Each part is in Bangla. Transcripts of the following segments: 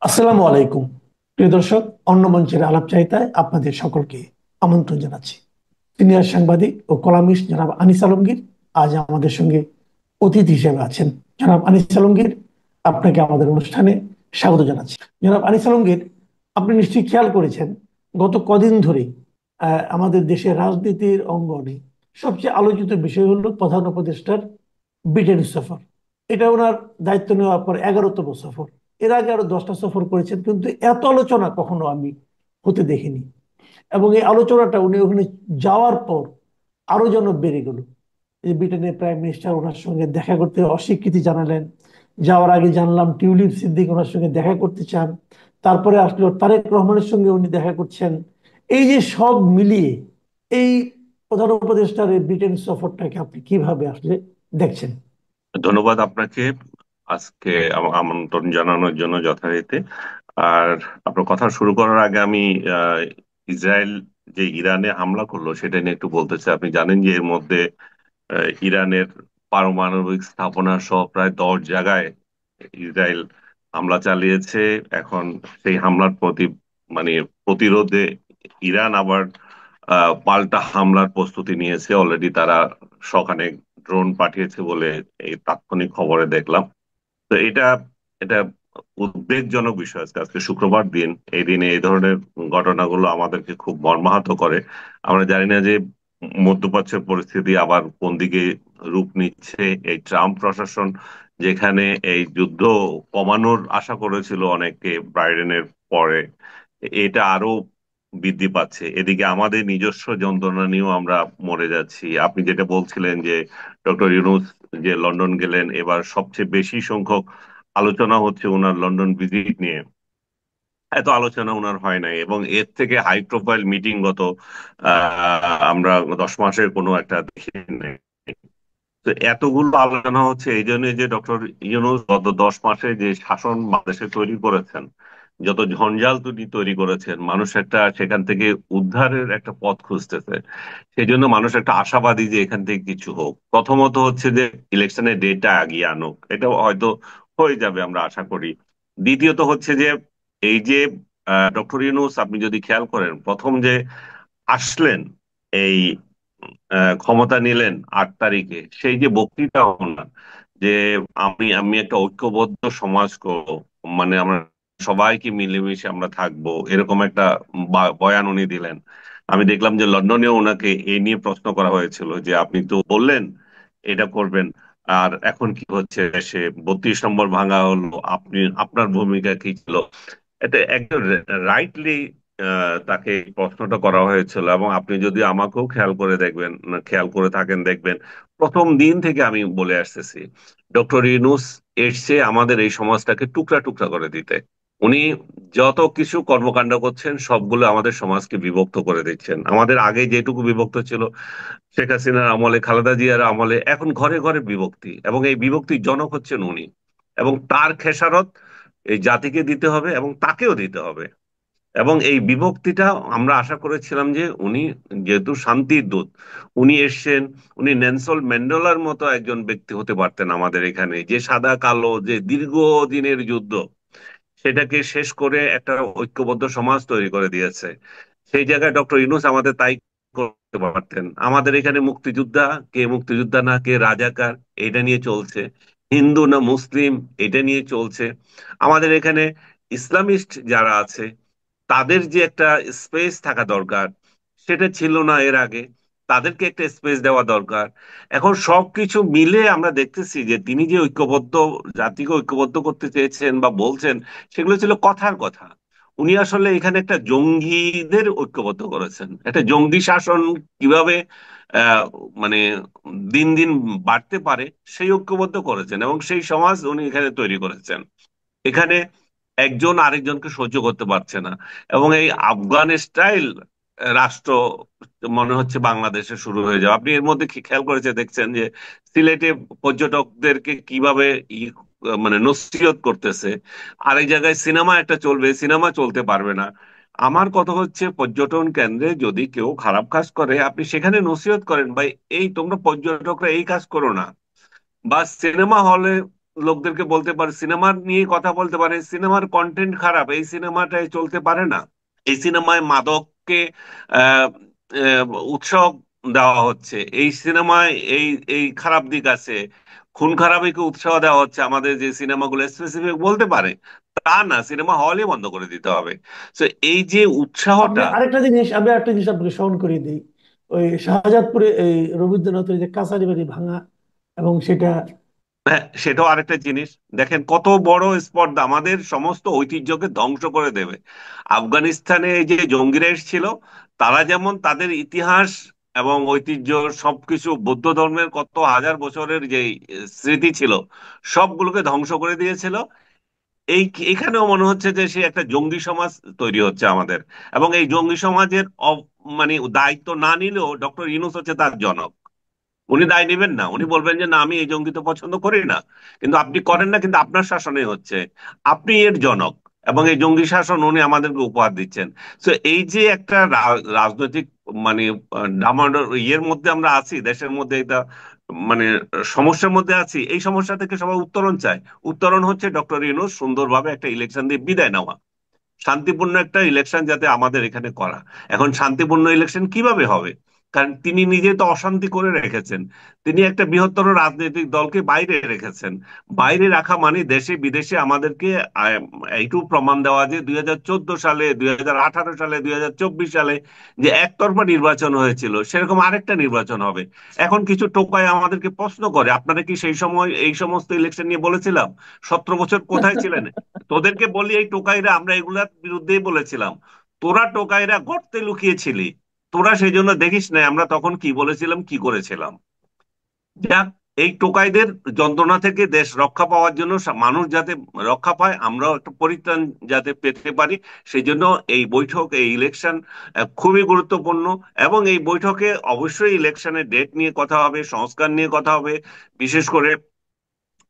আসসালামু আলাইকুম। প্রিয় দর্শক, অন্য মঞ্চের আলাপচারিতায় আপনাদের সকলকে আমন্ত্রণ জানাচ্ছি। সিনিয়র সাংবাদিক ও কলামিস্ট জনাব আনিস আলমগীর আজ আমাদের সঙ্গে অতিথি হিসেবে আছেন। জনাব আনিস আলমগীর, আপনাকে আমাদের অনুষ্ঠানে স্বাগত জানাচ্ছি। জনাব আনিস আলমগীর, আপনি নিশ্চয়ই খেয়াল করেছেন গত কদিন ধরেই আমাদের দেশের রাজনীতির অঙ্গনে সবচেয়ে আলোচিত বিষয় হলো প্রধান উপদেষ্টার ব্রিটেন সফর। এটা ওনার দায়িত্ব নেওয়ার পর 11তম সফর। এর আগে আরো 10টা সফর করেছেন, কিন্তু এত আলোচনা কখনো আমি হতে দেখিনি। এবং এই আলোচনাটা উনি ওখানে যাওয়ার পর আরো যেন বেড়ে গেল। এই ব্রিটেনের প্রাইম মিনিস্টার ওনার সঙ্গে দেখা করতে অস্বীকৃতি জানালেন। যাওয়ার আগে জানলাম টিউলিপ সিদ্দিক ওনার সঙ্গে দেখা করতে চান। তারপরে আসলো তারেক রহমানের সঙ্গে উনি দেখা করছেন। এই যে সব মিলিয়ে এই প্রধান উপদেষ্টার এই ব্রিটেন সফরটাকে আপনি কিভাবে আসলে দেখছেন? ধন্যবাদ আপনাকে আজকে আমন্ত্রণ জানানোর জন্য যথারীতি। আর আপনার কথা শুরু করার আগে আমি আহ, ইসরায়েল যে ইরানে হামলা করলো সেটা নিয়ে একটু বলতে চাই। আপনি জানেন যে এর মধ্যে ইরানের পারমাণবিক স্থাপনা সহ প্রায় 10 জায়গায় ইসরায়েল হামলা চালিয়েছে। এখন সেই হামলার মানে প্রতিরোধে ইরান আবার পাল্টা হামলার প্রস্তুতি নিয়েছে। অলরেডি তারা সখানেক ড্রোন পাঠিয়েছে বলে এই তাৎক্ষণিক খবরে দেখলাম। তো এটা এটা উদ্বেগজনক বিষয়। আজকে আজকে শুক্রবার দিন, এই দিনে এই ধরনের ঘটনাগুলো আমাদেরকে খুব মর্মাহত করে। আমরা জানি না যে মধ্যপ্রাচ্যের পরিস্থিতি আবার কোন দিকে রূপ নিচ্ছে। এই ট্রাম্প প্রশাসন যেখানে এই যুদ্ধ কমানোর আশা করেছিল অনেকে বাইডেনের পরে, এটা আরো বৃদ্ধি পাচ্ছে। এদিকে আমাদের নিজস্ব যন্ত্রণা নিয়েও আমরা মরে যাচ্ছি। আপনি যেটা বলছিলেন যে ডক্টর ইউনূস যে লন্ডন গেলেন, এবার সবচেয়ে বেশি সংখ্যক আলোচনা হচ্ছে ওনার লন্ডন ভিজিট নিয়ে। এত আলোচনা ওনার হয় নাই, এবং এর থেকে হাই প্রোফাইল মিটিং গত আমরা 10 মাসের কোনো একটা দেখি নাই। তো এতগুলো আলোচনা হচ্ছে এই জন্য যে ডক্টর ইউনূস গত 10 মাসে যে শাসন বাংলাদেশে তৈরি করেছেন, যত ঝঞ্ঝাল তিনি তৈরি করেছেন, মানুষ একটা সেখান থেকে উদ্ধারের একটা পথ খুঁজতেছে। সেই জন্য মানুষ একটা আশাবাদী যে এখান থেকে কিছু হোক। প্রথমত হচ্ছে যে ইলেকশনের ডেটটা আগিয়ে আনুক, এটা হয়তো হয়ে যাবে আমরা আশা করি। দ্বিতীয়ত হচ্ছে যে এই যে ডক্টর ইউনূস, আপনি যদি খেয়াল করেন, প্রথম যে আসলেন এই ক্ষমতা নিলেন 8 তারিখে, সেই যে বক্তৃতা ওনার, যে আমি আমি একটা ঐক্যবদ্ধ সমাজ করব, মানে আমরা সবাইকে মিলেমিশে আমরা থাকবো, এরকম একটা বয়ান উনি দিলেন। আমি দেখলাম যে লন্ডনেও ওনাকে এই নিয়ে প্রশ্ন করা হয়েছিল যে আপনি তো বললেন এটা করবেন, আর এখন কি হচ্ছে, সে 32 নম্বর ভাঙা হলো, আপনি আপনার ভূমিকা কি ছিল। এটা একদম রাইটলি তাকে এই প্রশ্নটা করা হয়েছিল। এবং আপনি যদি আমাকেও খেয়াল করে থাকেন, দেখবেন প্রথম দিন থেকে আমি বলে আসতেছি ডক্টর ইউনূস এসছে আমাদের এই সমাজটাকে টুকরা টুকরা করে দিতে। উনি যত কিছু কর্মকাণ্ড করছেন সবগুলো আমাদের সমাজকে বিভক্ত করে দিচ্ছেন। আমাদের আগে যেটুকু বিভক্ত ছিল শেখ হাসিনার আমলে, খালেদা জিয়ার আমলে, এখন ঘরে ঘরে বিভক্তি, এবং এই বিভক্তির জনক হচ্ছেন উনি। এবং তার খেসারত এই জাতিকে দিতে হবে এবং তাকেও দিতে হবে। এবং এই বিভক্তিটা আমরা আশা করেছিলাম যে উনি যেহেতু শান্তির দূত, উনি এসছেন, উনি নেলসন ম্যান্ডেলার মতো একজন ব্যক্তি হতে পারতেন আমাদের এখানে, যে সাদা কালো যে দীর্ঘদিনের যুদ্ধ সেটাকে শেষ করে একটা ঐক্যবদ্ধ সমাজ তৈরি করে দিয়েছে। সেই জায়গায় ডক্টর ইউনূস আমাদের তাই করতে পারতেন। আমাদের এখানে মুক্তিযোদ্ধা কে, মুক্তিযোদ্ধা না কে, রাজাকার, এটা নিয়ে চলছে। হিন্দু না মুসলিম, এটা নিয়ে চলছে। আমাদের এখানে ইসলামিস্ট যারা আছে তাদের যে একটা স্পেস থাকা দরকার, সেটা ছিল না এর আগে। তাদেরকে একটা স্পেস দেওয়া দরকার। এখন সবকিছু মিলে আমরা দেখতেছি যে তিনি যে ঐক্যবদ্ধ, জাতিকে ঐক্যবদ্ধ করতে চেয়েছেন বা বলছেন, সেগুলো ছিল কথার কথা। উনি আসলে এখানে একটা জঙ্গিদের ঐক্যবদ্ধ করেছেন, একটা জঙ্গি শাসন কিভাবে আহ মানে দিন দিন বাড়তে পারে সেই ঐক্যবদ্ধ করেছেন, এবং সেই সমাজ উনি এখানে তৈরি করেছেন। এখানে একজন আরেকজনকে সহ্য করতে পারছে না। এবং এই আফগান স্টাইল রাষ্ট্র মনে হচ্ছে বাংলাদেশে শুরু হয়ে যাবে। আপনি এর মধ্যে কি খেয়াল করেছে দেখছেন যে সিলেটে পর্যটকদেরকে কিভাবে মানে নসিহত করতেছে। আরেক জায়গায় সিনেমা একটা চলবে, সিনেমা চলতে পারবে না। আমার কথা হচ্ছে পর্যটন কেন্দ্রে যদি কেউ খারাপ কাজ করে আপনি সেখানে নসিহত করেন, ভাই এই তোমরা পর্যটকরা এই কাজ করো না। বা সিনেমা হলে লোকদেরকে বলতে পারে, সিনেমার নিয়ে কথা বলতে পারে, সিনেমার কন্টেন্ট খারাপ, এই সিনেমাটাই চলতে পারে না, এই সিনেমায় মাদককে আহ, আহ, উৎসাহ দেওয়া হচ্ছে, এই সিনেমায় এই এই খারাপ দিক আছে, খুন খারাপিকে উৎসাহ দেওয়া হচ্ছে, আমাদের যে সিনেমাগুলো স্পেসিফিক বলতে পারে, তা না, সিনেমা হলই বন্ধ করে দিতে হবে। তো এই যে আপনি উৎসাহটা। আরেকটা জিনিস আপনাকে স্মরণ করিয়ে দিই। ওই শাহজাদপুরে এই রবীন্দ্রনাথের যে কাছারি বাড়ি ভাঙা, এবং সেটা হ্যাঁ, সেটাও আরেকটা জিনিস। দেখেন কত বড় স্পর্ধা, আমাদের সমস্ত ঐতিহ্যকে ধ্বংস করে দেবে। আফগানিস্তানে এই যে জঙ্গিরা এসেছিল, তারা যেমন তাদের ইতিহাস এবং ঐতিহ্য সবকিছু, বৌদ্ধ ধর্মের কত হাজার বছরের যে স্মৃতি ছিল, সবগুলোকে ধ্বংস করে দিয়েছিল। এই এখানেও মনে হচ্ছে যে সে একটা জঙ্গি সমাজ তৈরি হচ্ছে আমাদের, এবং এই জঙ্গি সমাজের মানে দায়িত্ব না নিলেও ডক্টর ইউনূস হচ্ছে তার জনক। উনি দায় নেবেন না, উনি বলবেন যে না, আমি এই জঙ্গিতে পছন্দ করি না, কিন্তু আপনি করেন না, কিন্তু আপনার শাসনে হচ্ছে, আপনি এর জনক, এবং এই জঙ্গি শাসন উনি আমাদেরকে উপহার দিচ্ছেন। তো এই যে একটা রাজনৈতিক মানে ডামাডোল ইয়ের মধ্যে আমরা আছি, দেশের মধ্যে এটা মানে সমস্যার মধ্যে আছি, এই সমস্যা থেকে সবাই উত্তরণ চায়। উত্তরণ হচ্ছে ডক্টর ইউনূস সুন্দরভাবে একটা ইলেকশন দিয়ে বিদায় নেওয়া, শান্তিপূর্ণ একটা ইলেকশন যাতে আমাদের এখানে করা। এখন শান্তিপূর্ণ ইলেকশন কিভাবে হবে? কারণ তিনি নিজে তো অশান্তি করে রেখেছেন, তিনি একটা বৃহত্তর রাজনৈতিক দলকে বাইরে রেখেছেন। বাইরে রাখা মানে দেশে বিদেশে আমাদেরকে আহ, এইটুকু প্রমাণ দেওয়া যে 2014 সালে, 2018 সালে, 2024 সালে যে একতরফা নির্বাচন হয়েছিল, সেরকম আরেকটা নির্বাচন হবে। এখন কিছু টোকাই আমাদেরকে প্রশ্ন করে, আপনারা কি সেই সময় এই সমস্ত ইলেকশন নিয়ে বলেছিলাম? 17 বছর কোথায় ছিলেন? তোদেরকে বলি, এই টোকাইরা, আমরা এগুলার বিরুদ্ধেই বলেছিলাম, তোরা টোকাইরা গর্তে লুকিয়েছিলি, তোরা সেই জন্য দেখিস না আমরা তখন কি বলেছিলাম, কি করেছিলাম। যাক, এই টোকাইদের যন্ত্রণা থেকে দেশ রক্ষা পাওয়ার জন্য, মানুষ যাতে রক্ষা পায়, আমরাও একটা পরিত্রাণ যাতে পেতে পারি, সেই জন্য এই বৈঠক, এই ইলেকশন খুবই গুরুত্বপূর্ণ। এবং এই বৈঠকে অবশ্যই ইলেকশনের ডেট নিয়ে কথা হবে, সংস্কার নিয়ে কথা হবে। বিশেষ করে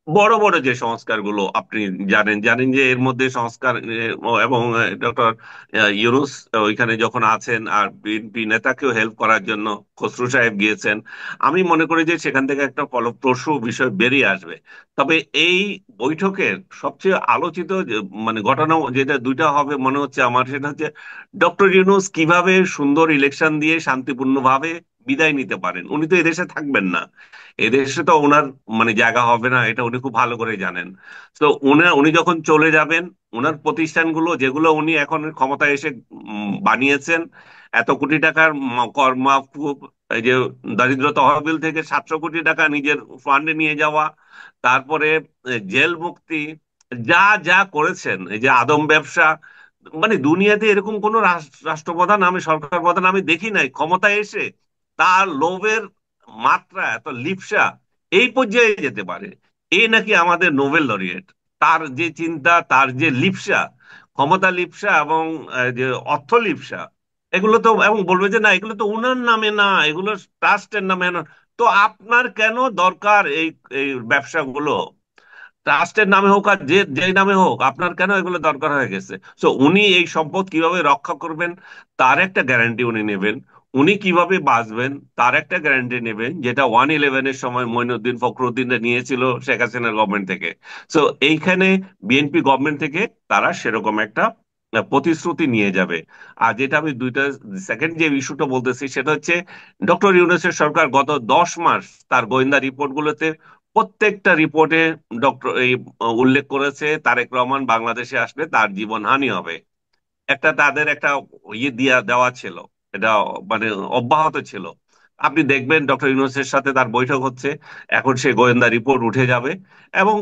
বড় বড় যে সংস্কারগুলো আপনি জানেন জানেন যে এর মধ্যে সংস্কার এবং ডক্টর ইউনূস ওইখানে যখন আছেন, আর বিএনপি নেতাকেও হেল্প করার জন্য খসরু সাহেব গিয়েছেন, আমি মনে করি যে সেখান থেকে একটা ফলপ্রসূ বিষয় বেরিয়ে আসবে। তবে এই বৈঠকের সবচেয়ে আলোচিত মানে ঘটনা যেটা দুইটা হবে মনে হচ্ছে আমার, সেটা হচ্ছে ডক্টর ইউনূস কিভাবে সুন্দর ইলেকশন দিয়ে শান্তিপূর্ণভাবে বিদায় নিতে পারেন। উনি তো এদেশে থাকবেন না, এদেশে তো ওনার মানে জায়গা হবে না, এটা উনি খুব ভালো করে জানেন। তো উনি যখন চলে যাবেন, ওনার প্রতিষ্ঠানগুলো যেগুলো উনি এখন ক্ষমতায় এসে বানিয়েছেন, এত কোটি টাকার কর মাফ, এই যে দারিদ্র তহবিল থেকে 700 কোটি টাকা নিজের ফান্ডে নিয়ে যাওয়া, তারপরে জেল মুক্তি, যা যা করেছেন, এই যে আদম ব্যবসা, মানে দুনিয়াতে এরকম কোন রাষ্ট্রপ্রধান, আমি সরকার প্রধান আমি দেখি নাই ক্ষমতায় এসে তার লোভের মাত্রা এত লিপসা এই পর্যায়ে যেতে পারে। এ নাকি আমাদের নোবেল লরিয়েট, তার যে চিন্তা, তার যে লিপসা, ক্ষমতা লিপসা এবং যে অর্থ লিপসা, এগুলো তো, এবং বলবে যে না এগুলো তো উনার নামে না, এগুলো ট্রাস্টের নামে না। তো আপনার কেন দরকার এই এই ব্যবসাগুলো? ট্রাস্টের নামে হোক আর যে যেই নামে হোক, আপনার কেন এগুলো দরকার হয়ে গেছে? সো উনি এই সম্পদ কিভাবে রক্ষা করবেন তার একটা গ্যারান্টি উনি নেবেন। উনি কিভাবে বাঁচবেন তার একটা গ্যারান্টি নেবেন, যেটা 111-এর সময় মঈনুদ্দিন ফখরুদ্দিন নিয়েছিল শেখ হাসিনার গভর্নমেন্ট থেকে। সো এইখানে বিএনপি গভর্নমেন্ট থেকে তারা সেরকম একটা প্রতিশ্রুতি নিয়ে যাবে। আর যেটা আমি দুইটা সেকেন্ড যে ইস্যুটা বলতেছি, সেটা হচ্ছে ডক্টর ইউনূসের সরকার গত 10 মাস তার গোয়েন্দা রিপোর্টগুলোতে প্রত্যেকটা রিপোর্টে ডক্টর এই উল্লেখ করেছে তারেক রহমান বাংলাদেশে আসলে তার জীবন হানি হবে। একটা তাদের একটা ইয়ে দিয়া দেওয়া ছিল, এটা মানে অব্যাহত ছিল। আপনি দেখবেন ডক্টর ইউনূসের সাথে তার বৈঠক হচ্ছে, এখন সে গোয়েন্দা রিপোর্ট উঠে যাবে। এবং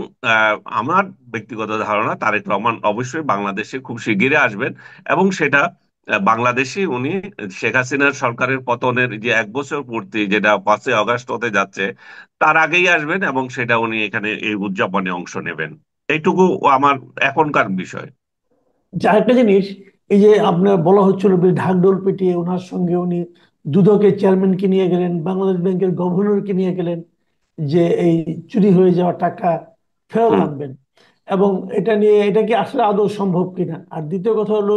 আমার ব্যক্তিগত ধারণা তারেক রহমান অবশ্যই বাংলাদেশে খুব শিগগিরই আসবেন, এবং সেটা বাংলাদেশে উনি শেখ হাসিনার সরকারের পতনের যে 1 বছর পূর্তি, যেটা 5ই আগস্ট হতে যাচ্ছে, তার আগেই আসবেন, এবং সেটা উনি এখানে এই উদযাপনে অংশ নেবেন। এইটুকু আমার এখনকার বিষয়। যে আরেকটা জিনিস, এই যে আপনার বলা হচ্ছিল বেশ ঢাকঢোল পিটিয়ে ওনার সঙ্গে উনি দুদকের চেয়ারম্যানকে নিয়ে গেলেন, বাংলাদেশ ব্যাংকের গভর্নরকে নিয়ে গেলেন, যে এই চুরি হয়ে যাওয়া টাকা ফেরত হুম। আনবেন। এবং এটা নিয়ে এটা কি আসলে আদৌ সম্ভব কিনা? আর দ্বিতীয় কথা হলো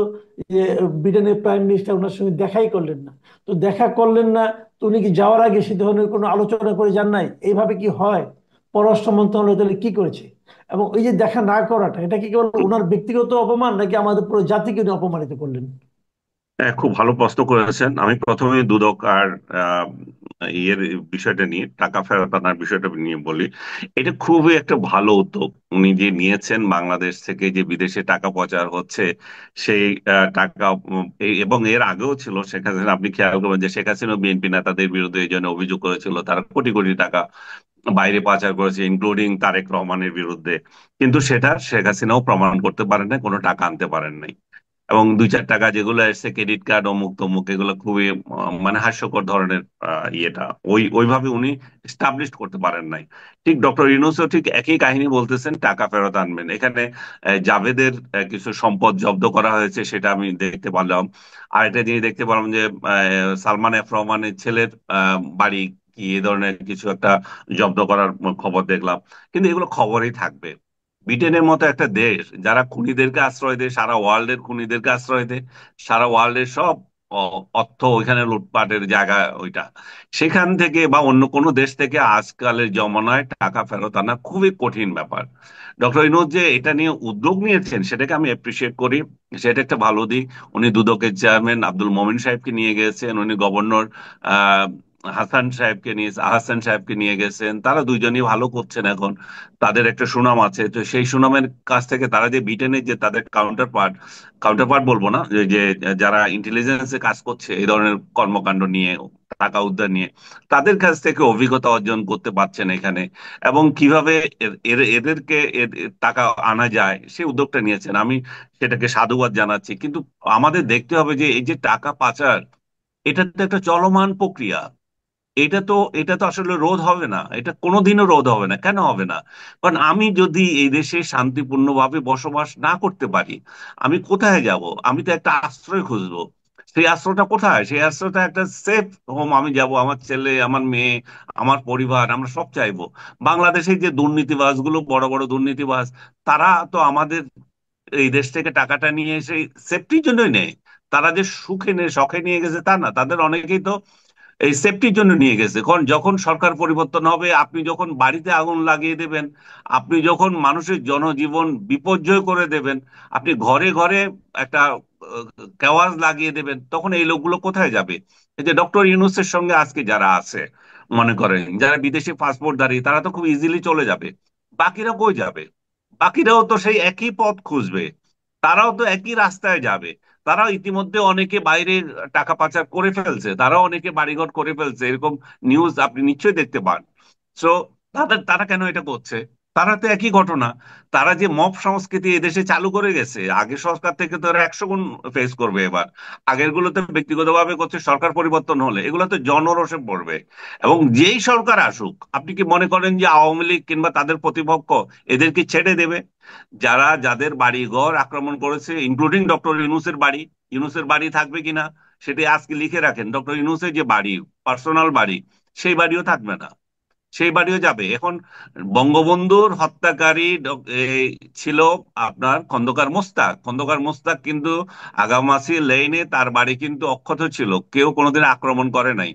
যে ব্রিটেনের প্রাইম মিনিস্টার ওনার সঙ্গে দেখাই করলেন না। তো দেখা করলেন না, তো উনি কি যাওয়ার আগে সে ধরনের কোনো আলোচনা করে যান নাই? এইভাবে কি হয়? পররাষ্ট্র মন্ত্রণালয় তাহলে কি করেছে? এবং এই যে দেখা না করাটা, এটা কি কেবল ওনার ব্যক্তিগত অপমান নাকি আমাদের পুরো জাতিকে উনি অপমানিত করলেন? হ্যাঁ, খুব ভালো প্রশ্ন করেছেন। আমি প্রথমে দুদক আর আহ, ইয়ের বিষয়টা নিয়ে, টাকা ফেরত আনার বিষয়টা নিয়ে বলি। এটা খুবই একটা ভালো উদ্যোগ উনি যে নিয়েছেন। বাংলাদেশ থেকে যে বিদেশে টাকা পাচার হচ্ছে, সেই টাকা এবং এর আগেও ছিল শেখ হাসিনা। আপনি খেয়াল করবেন যে শেখ হাসিনা বিএনপি নেতাদের বিরুদ্ধে এই জন্য অভিযোগ করেছিল, তারা কোটি কোটি টাকা বাইরে পাচার করেছে, ইনক্লুডিং তারেক রহমানের বিরুদ্ধে। কিন্তু সেটা শেখ হাসিনাও প্রমাণ করতে পারেন না, কোনো টাকা আনতে পারেন নাই। এবং 2-4 টাকা যেগুলো এসছে, ক্রেডিট কার্ড অমুক তমুক, এগুলো খুবই মানে হাস্যকর ধরনের ইয়েটা ওইভাবে উনি এস্টাবলিশ করতে পারেন নাই। ঠিক ডক্টর ইউনূসও ঠিক একই কাহিনী বলতেছেন, টাকা ফেরত আনবেন। এখানে জাভেদের কিছু সম্পদ জব্দ করা হয়েছে, সেটা আমি দেখতে পারলাম। আর একটা জিনিস দেখতে পারলাম যে সালমান এফ রহমানের ছেলের বাড়ি কি এ ধরনের কিছু একটা জব্দ করার খবর দেখলাম। কিন্তু এগুলো খবরই থাকবে। ব্রিটেনের মতো একটা দেশ যারা খুনিদেরকে আশ্রয় দেয়, সারা ওয়ার্ল্ডের খুনিদেরকে আশ্রয় দেয়, সারা ওয়ার্ল্ডের সব অর্থ ওইখানে লুটপাটের জায়গা ওইটা, সেখান থেকে বা অন্য কোনো দেশ থেকে আজকালের জমানায় টাকা ফেরত আনা খুবই কঠিন ব্যাপার। ডক্টর ইনোজ যে এটা নিয়ে উদ্যোগ নিয়েছেন, সেটাকে আমি অ্যাপ্রিসিয়েট করি। সেটা একটা ভালো দিক। উনি দুদকের চেয়ারম্যান আব্দুল মমিন সাহেবকে নিয়ে গেছেন, উনি গভর্নর আহ আহসান সাহেবকে নিয়ে গেছেন। তারা দুইজনই ভালো করছেন এখন, তাদের একটা সুনাম আছে। তো সেই সুনামের কাছ থেকে তারা যে ব্রিটেনের যে তাদের কাউন্টার পার্ট বলবো না, যে যারা ইন্টেলিজেন্সে কাজ করছে এই ধরনের কর্মকাণ্ড নিয়ে, টাকা উদ্ধার নিয়ে, তাদের কাছ থেকে অভিজ্ঞতা অর্জন করতে পারছেন এখানে। এবং কিভাবে এদেরকে টাকা আনা যায় সেই উদ্যোগটা নিয়েছেন, আমি সেটাকে সাধুবাদ জানাচ্ছি। কিন্তু আমাদের দেখতে হবে যে এই যে টাকা পাচার, এটা তো একটা চলমান প্রক্রিয়া। এটা তো আসলে রোধ হবে না, এটা কোনোদিনও রোধ হবে না। কেন হবে না? কারণ আমি যদি এই দেশে শান্তিপূর্ণভাবে বসবাস না করতে পারি, আমি কোথায় যাব? আমি তো একটা আশ্রয় খুঁজবো। সেই আশ্রয়টা কোথায়? সেই আশ্রয়টা একটা সেফ হোম আমি যাব, আমার ছেলে, আমার মেয়ে, আমার পরিবার, আমরা সব চাইবো। বাংলাদেশে যে দুর্নীতিবাজ গুলো, বড় বড় দুর্নীতিবাজ, তারা তো আমাদের এই দেশ থেকে টাকাটা নিয়ে এসে সেফটির জন্যই নেয়। তারা যে সুখে নিয়ে শখে নিয়ে গেছে তা না, তাদের অনেকেই তো এই সেফটির জন্য নিয়ে গেছে। কারণ যখন সরকার পরিবর্তন হবে, আপনি যখন বাড়িতে আগুন লাগিয়ে দেবেন, আপনি যখন মানুষের জনজীবন বিপর্যয় করে দেবেন, আপনি ঘরে ঘরে একটা কেওয়াজ লাগিয়ে দেবেন, তখন এই লোকগুলো কোথায় যাবে? এই যে ডক্টর ইউনূসের সঙ্গে আজকে যারা আছে, মনে করেন যারা বিদেশি পাসপোর্ট দাঁড়িয়ে, তারা তো খুব ইজিলি চলে যাবে। বাকিরা কই যাবে? বাকিরাও তো সেই একই পথ খুঁজবে, তারাও তো একই রাস্তায় যাবে। তারাও ইতিমধ্যে অনেকে বাইরে টাকা পাচার করে ফেলছে, তারাও অনেকে বাড়িঘর করে ফেলছে, এরকম নিউজ আপনি নিশ্চয়ই দেখতে পান। সো তারা কেন এটা করছে? তারা তো একই ঘটনা। তারা যে মব সংস্কৃতি এদেশে চালু করে গেছে, আগে সরকার থেকে তো এরা 100 গুণ ফেস করবে এবার। আগের গুলোতে ব্যক্তিগতভাবে করছে, সরকার পরিবর্তন হলে এগুলো তো জনরোষে পড়বে। এবং যেই সরকার আসুক, আপনি কি মনে করেন যে আওয়ামী লীগ কিংবা তাদের প্রতিপক্ষ এদেরকে ছেড়ে দেবে? যাদের বাড়ি ঘর আক্রমণ করেছে, ইনক্লুডিং ডক্টর ইউনূসের বাড়ি, ইউনূসের বাড়ি থাকবে কিনা সেটি আজকে লিখে রাখেন। ডক্টর ইউনূসের যে বাড়ি, পার্সোনাল বাড়ি, সেই বাড়িও থাকবে না, সেই বাড়িও যাবে। এখন বঙ্গবন্ধুর হত্যাকারী ছিল আপনার খন্দকার মোস্তাক কিন্তু আগামাসি লেনে তার বাড়ি কিন্তু অক্ষত ছিল, কেউ কোনোদিন আক্রমণ করে নাই,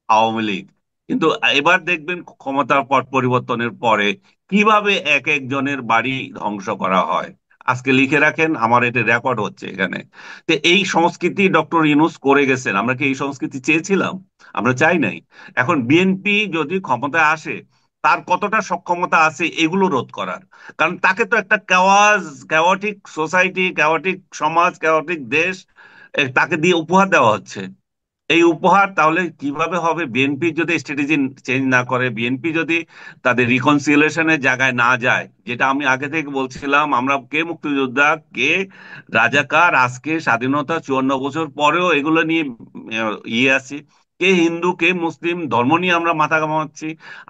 আওয়ামী লীগ। কিন্তু এবার দেখবেন ক্ষমতার পট পরিবর্তনের পরে কিভাবে এক একজনের বাড়ি ধ্বংস করা হয়। আজকে লিখে রাখেন, আমার এটা রেকর্ড হচ্ছে এখানে। তো এই সংস্কৃতি ডক্টর ইউনূস করে গেছেন। আমরা কি এই সংস্কৃতি চেয়েছিলাম? আমরা চাই নাই। এখন বিএনপি যদি ক্ষমতায় আসে, তার কতটা সক্ষমতা আছে এগুলো রোধ করার? কারণ তাকে তো একটা ক্যাওয়াটিক সোসাইটি, ক্যাওয়াটিক সমাজ, ক্যাওয়াটিক দেশ তাকে দিয়ে উপহার দেওয়া হচ্ছে। এই উপহার তাহলে কিভাবে হবে? বিএনপি যদি স্ট্র্যাটেজি চেঞ্জ না করে, বিএনপি যদি তাদের রিকনসিলিয়েশনের জায়গায় না যায়, যেটা আমি আগে থেকে বলছিলাম, আমরা কে মুক্তিযোদ্ধা, কে রাজাকার, আজকে স্বাধীনতা 54 বছর পরেও এগুলো নিয়ে আছি, কে হিন্দু কে মুসলিম ধর্ম নিয়ে আমরা মাথা ঘামাচ্ছি,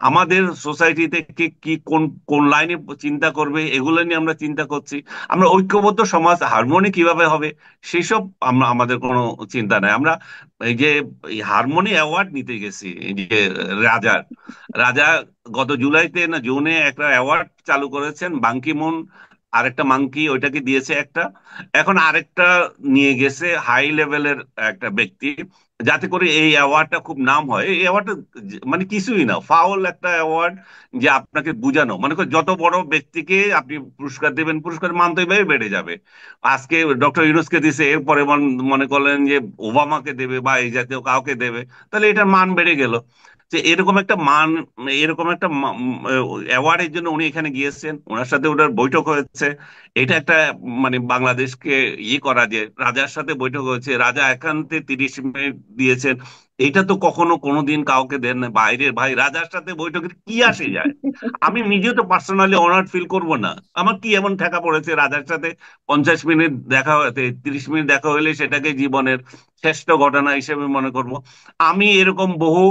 আমাদের সোসাইটিতে কে কি কোন কোন লাইনে চিন্তা করবে এগুলো নিয়ে আমরা চিন্তা করছি। আমরা ঐক্যবদ্ধ সমাজ হারমোনি কিভাবে হবে সেসব আমাদের কোনো চিন্তা নাই। আমরা এই যে এই হারমোনি অ্যাওয়ার্ড নিতে গেছি, এই যে রাজার রাজা গত জুলাইতে না জুনে একটা অ্যাওয়ার্ড চালু করেছেন, বাঙ্কিমুন আরেকটা মাংকি ওইটাকে দিয়েছে একটা, এখন আরেকটা নিয়ে গেছে হাই লেভেলের একটা ব্যক্তি, যাতে করে এই অ্যাওয়ার্ডটা খুব নাম হয়। এই অ্যাওয়ার্ডটা মানে কিছুই না, ফাউল একটা অ্যাওয়ার্ড, যে আপনাকে বুঝানো, মনে করেন যত বড় ব্যক্তিকে আপনি পুরস্কার দেবেন, পুরস্কার মান তো এভাবে বেড়ে যাবে। আজকে ডক্টর ইউনূসকে দিছে, এরপরে মনে করলেন যে ওবামাকে দেবে বা এই জাতীয় কাউকে দেবে, তাহলে এটার মান বেড়ে গেল। যে এরকম একটা মান, এরকম একটা অ্যাওয়ার্ডের জন্য উনি এখানে গিয়েছেন, ওনার সাথে ওনার বৈঠক হয়েছে। এটা একটা মানে বাংলাদেশকে করা, যে রাজার সাথে বৈঠক হয়েছে, রাজা একান্তে 30 মিনিট দিয়েছেন। এটা তো কখনো কোনোদিন কাউকে দেন না। বাইরের ভাই, রাজার সাথে বৈঠকের কি আসে যায়? আমি নিজেও তো পার্সোনালি অনার্ড ফিল করব না? আমার কি এমন ঠেকা পড়েছে রাজার সাথে 50 মিনিট দেখা হতে, 30 মিনিট দেখা হলে সেটাকে জীবনের শ্রেষ্ঠ ঘটনা হিসেবে মনে করব? আমি এরকম বহু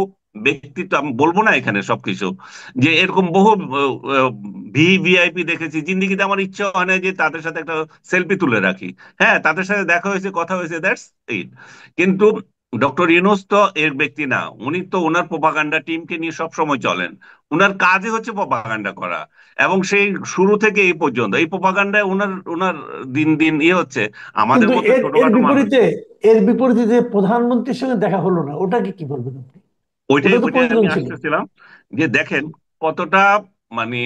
ব্যক্তিত্ব, আমি বলবো না এখানে সবকিছু, যে এরকম বহু ভিভিআইপি দেখেছি জিন্দিগিতে, আমার ইচ্ছা হয় না যে তাদের সাথে একটা সেলফি তুলে রাখি। হ্যাঁ, তাদের সাথে দেখা হয়েছে, কথা হয়েছে, দ্যাটস ইট। কিন্তু ডক্টর ইউনূস তো এর ব্যক্তি না। উনি তো ওনার প্রোপাগান্ডা টিমকে নিয়ে সব সময় চলেন। ওনার কাজই হচ্ছে প্রোপাগান্ডা করা, এবং সেই শুরু থেকে এই পর্যন্ত এই প্রোপাগান্ডায় ওনার ওনার দিন দিন হচ্ছে। আমাদের কিন্তু মতো এর এর ছোটখাটো মানুষ। বিপরীতে এর বিপরীতে যে প্রধানমন্ত্রীর সঙ্গে দেখা হলো না, ওটাকে কি বলবেন আপনি? ওইটাই ওটা তো ওইটাই প্রয়োজন আমি ছিল। আসতেছিলাম, যে দেখেন কতটা মানে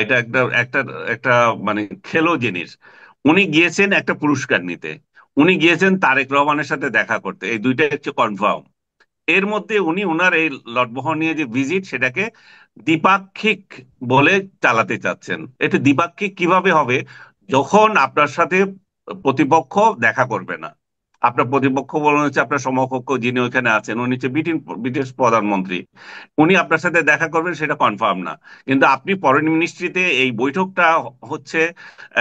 এটা একটা একটা একটা মানে খেলো জিনিস। উনি গিয়েছেন একটা পুরস্কার নিতে, উনি গিয়েছেন তারেক রহমানের সাথে দেখা করতে, এই দুইটাই হচ্ছে কনফার্ম। এর মধ্যে উনি ওনার এই লটবহনীয় যে ভিজিট, সেটাকে দ্বিপাক্ষিক বলে চালাতে চাচ্ছেন। এটা দ্বিপাক্ষিক কিভাবে হবে? যখন আপনার সাথে প্রতিপক্ষ দেখা করবে না, আপনার প্রতিপক্ষ বলুন হচ্ছে আপনার সমকক্ষ যিনি ওইখানে আছেন, উনি হচ্ছে ব্রিটিশ প্রধানমন্ত্রী, উনি আপনার সাথে দেখা করবেন সেটা কনফার্ম না। কিন্তু আপনি ফরেন মিনিস্ট্রিতে এই বৈঠকটা হচ্ছে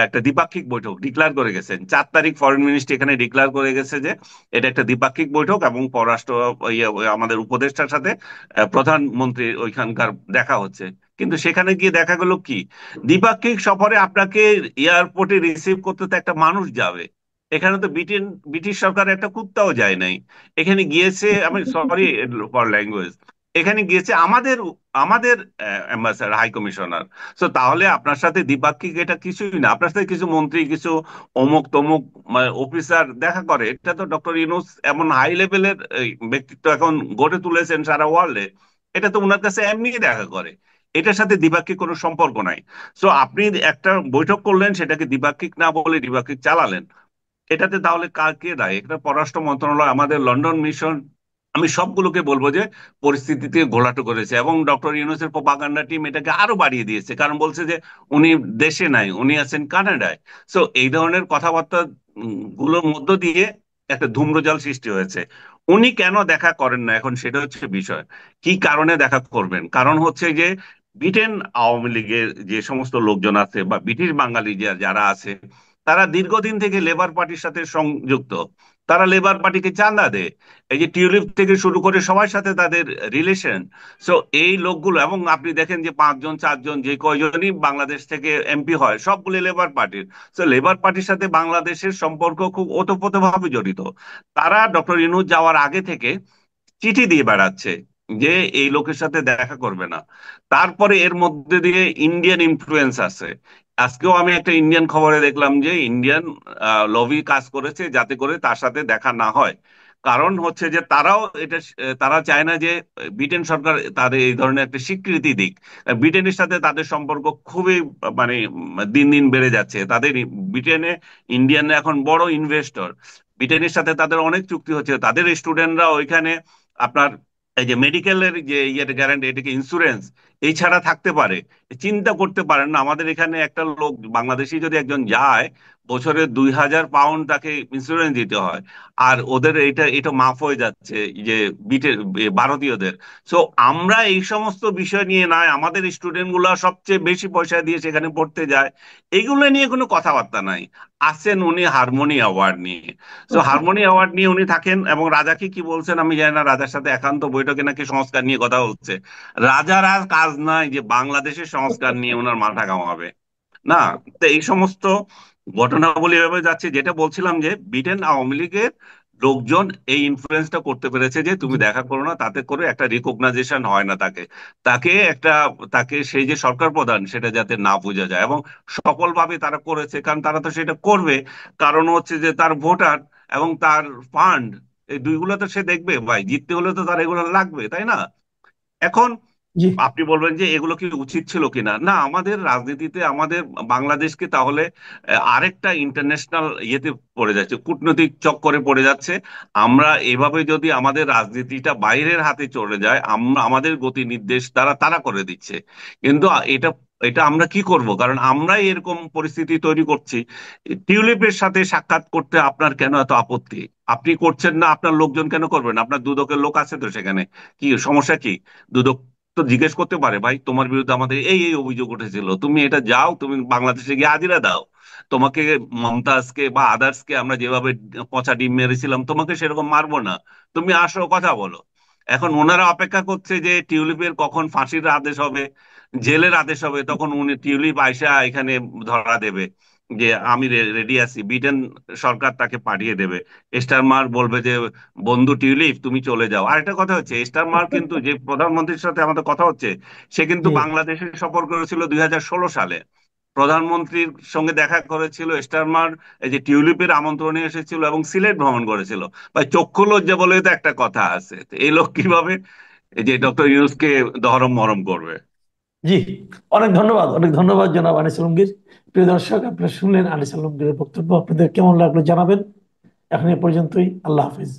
একটা দ্বিপাক্ষিক বৈঠক ডিক্লার করে গেছেন। 4 তারিখ ফরেন মিনিস্ট্রি এখানে ডিক্লার করে গেছে যে এটা একটা দ্বিপাক্ষিক বৈঠক, এবং পররাষ্ট্র আমাদের উপদেষ্টার সাথে প্রধানমন্ত্রী ওইখানকার দেখা হচ্ছে। কিন্তু সেখানে গিয়ে দেখা গেল কি, দ্বিপাক্ষিক সফরে আপনাকে এয়ারপোর্টে রিসিভ করতে তো একটা মানুষ যাবে। এখানে তো ব্রিটিশ সরকারের একটা কুত্তাও যায় নাই। এখানে গিয়েছে, আমি সরি ফর ল্যাঙ্গুয়েজ, এখানে গিয়েছে আমাদের আমাদের অ্যাম্বাসাডার, হাই কমিশনার। তো তাহলে আপনার সাথে দ্বিপাক্ষিক এটা কিছুই না, আপনার সাথে কিছু মন্ত্রী, কিছু অমুক তমুক অফিসার দেখা করে, এটা তো ডক্টর ইউনূস এমন হাই লেভেলের ব্যক্তিত্ব এখন গড়ে তুলেছেন সারা ওয়ার্ল্ডে, এটা তো উনার কাছে এমনি দেখা করে। এটার সাথে দ্বিপাক্ষিক কোনো সম্পর্ক নাই। সো আপনি একটা বৈঠক করলেন, সেটাকে দ্বিপাক্ষিক না বলে দ্বিপাক্ষিক চালালেন, এটাতে তাহলে কাকে দায়ী? এটা পররাষ্ট্র মন্ত্রণালয়, আমাদের লন্ডন মিশন, আমি সবগুলোকে বলবো যে পরিস্থিতিতে ঘোলাটো করেছে, এবং ডক্টর ইউনূসের প্রোপাগান্ডা টিম এটাকে আরো বাড়িয়ে দিয়েছে, কারণ বলছে যে উনি দেশে নাই, উনি আছেন কানাডায়। সো এই ধরনের কথাবার্তা গুলোর মধ্য দিয়ে একটা ধূম্রজাল সৃষ্টি হয়েছে। উনি কেন দেখা করেন না এখন, সেটা হচ্ছে বিষয়। কি কারণে দেখা করবেন? কারণ হচ্ছে যে ব্রিটেন আওয়ামী লীগের যে সমস্ত লোকজন আছে, বা ব্রিটিশ বাঙালি যারা আছে, তারা দীর্ঘদিন থেকে লেবার পার্টির সাথে সংযুক্ত। তারা লেবার পার্টিকে চাঁদা দেয়, এই যে টিউলিপ থেকে শুরু করে সবার সাথে তাদের রিলেশন। সো এই লোকগুলো, এবং আপনি দেখেন যে 5 জন 4 জন যে কয়জনই বাংলাদেশ থেকে এমপি হয়, সবগুলো লেবার পার্টির। সো লেবার পার্টির সাথে বাংলাদেশের সম্পর্ক খুব ওতপ্রোতভাবে জড়িত। তারা ডক্টর ইনূস যাওয়ার আগে থেকে চিঠি দিয়ে বেড়াচ্ছে যে এই লোকের সাথে দেখা করবে না। তারপরে এর মধ্যে দিয়ে ইন্ডিয়ান ইনফ্লুয়েন্স আছে। আজকেও আমি একটা ইন্ডিয়ান খবরে দেখলাম যে ইন্ডিয়ান লবি কাজ করেছে যাতে করে তার সাথে দেখা না হয়। কারণ হচ্ছে যে তারাও এটা তারা চায় না যে ব্রিটেন সরকার তাদের এই ধরনের একটা স্বীকৃতি দিক। ব্রিটেনের সাথে তাদের সম্পর্ক খুবই মানে দিন দিন বেড়ে যাচ্ছে। তাদের ব্রিটেনে ইন্ডিয়ানরা এখন বড় ইনভেস্টর। ব্রিটেনের সাথে তাদের অনেক চুক্তি হচ্ছে, তাদের স্টুডেন্টরা ওইখানে আপনার এই যে মেডিকেলের যে ইয়ের গ্যারান্টি, এটাকে ইন্স্যুরেন্স, এই ছাড়া থাকতে পারে? চিন্তা করতে পারেন না, আমাদের এখানে একটা লোক বাংলাদেশি যদি একজন যায়, বছরে 2,000 পাউন্ড তাকে ইন্স্যুরেন্স দিতে হয়। আর ওদের এটা এটা মাফ হয়ে যাচ্ছে এই যে ভারতীয়দের। সো আমরা এই সমস্ত বিষয় নিয়ে নয়, আমাদের স্টুডেন্ট গুলা সবচেয়ে বেশি পয়সা দিয়ে সেখানে পড়তে যায়, এগুলো নিয়ে কোনো কথাবার্তা নাই। আসেন উনি হারমোনি অ্যাওয়ার্ড নিয়ে। সো হারমোনি অ্যাওয়ার্ড নিয়ে উনি থাকেন, এবং রাজাকে কি বলছেন আমি জানি না, রাজার সাথে একান্ত বৈঠকে নাকি সংস্কার নিয়ে কথা হচ্ছে। রাজার আর কাজ নাই যে বাংলাদেশের সংস্কার নিয়ে ওনার মাথা ঘামাবে, না। তো এই সমস্ত ঘটনাবলী এভাবে যাচ্ছে। যেটা বলছিলাম যে ব্রিটেন আওয়ামী লীগের লোকজন এই ইনফ্লুয়েন্সটা করতে পেরেছে যে তুমি জি দেখা করো না, তাতে করে একটা রিকগনাইজেশন হয় না তাকে, তাকে একটা, তাকে সেই যে সরকার প্রধান সেটা যাতে না বোঝা যায়। এবং সফলভাবে তারা করেছে, কারণ তারা তো সেটা করবে, কারণ হচ্ছে যে তার ভোটার এবং তার ফান্ড, এই দুইগুলো তো সে দেখবে ভাই, জিততে হলে তো তার এগুলো লাগবে, তাই না? এখন জি আপনি বলবেন যে এগুলো কি উচিত ছিল কিনা, না আমাদের রাজনীতিতে আমাদের বাংলাদেশকে তাহলে আরেকটা ইন্টারন্যাশনাল ইয়েতে পড়ে যাচ্ছে, কূটনৈতিক চক্করে পড়ে যাচ্ছে। আমরা এভাবে যদি আমাদের রাজনীতিটা বাইরের হাতে চলে যায়, আমরা আমাদের গতি নির্দেশ তারা তারা করে দিচ্ছে। কিন্তু এটা এটা আমরা কি করব, কারণ আমরাই এরকম পরিস্থিতি তৈরি করছি। টিউলিপের সাথে সাক্ষাৎ করতে আপনার কেন এত আপত্তি? আপনি করছেন না, আপনার লোকজন কেন করবেন? আপনার দুদকের লোক আছে তো সেখানে, কি সমস্যা কি? দুদক তো জিজ্ঞেস করতে পারে, ভাই তোমার বিরুদ্ধে আমাদের এই এই অভিযোগ উঠেছিল, তুমি এটা যাও, তুমি বাংলাদেশে গিয়ে হাজিরা দাও। তোমাকে, মমতাজকে বা আদার্স কে আমরা যেভাবে পচা ডিম মেরেছিলাম, তোমাকে সেরকম মারবো না, তুমি আসো কথা বলো। এখন ওনারা অপেক্ষা করছে যে টিউলিপের কখন ফাঁসির আদেশ হবে, জেলের আদেশ হবে, তখন উনি টিউলিপ আইসা এখানে ধরা দেবে যে আমি রেডি আছি, ব্রিটেন সরকার তাকে পাঠিয়ে দেবে। স্টারমার বলবে যে বন্ধু টিউলিপ তুমি চলে যাও। আরেকটা কথা হচ্ছে, স্টারমার কিন্তু যে প্রধানমন্ত্রীর সাথে আমাদের কথা হচ্ছে, সে কিন্তু জি বাংলাদেশে সফর করেছিল 2016 সালে। প্রধানমন্ত্রীর সঙ্গে দেখা করেছিল স্টারমার, এই যে টিউলিপের আমন্ত্রণে এসেছিল এবং সিলেট ভ্রমণ করেছিল। ভাই চক্ষু লজ্জা বলে তো একটা কথা আছে, তো এই লোক কিভাবে এই যে ডক্টর ইউনূসকে দহরম মরম করবে? জি অনেক ধন্যবাদ, অনেক ধন্যবাদ জনাব আনিস আলমগীর। প্রিয় দর্শক, আপনারা শুনলেন আনিস আলমগীরের বক্তব্য। আপনাদের কেমন লাগলো জানাবেন। এখন এ পর্যন্তই। আল্লাহ হাফিজ।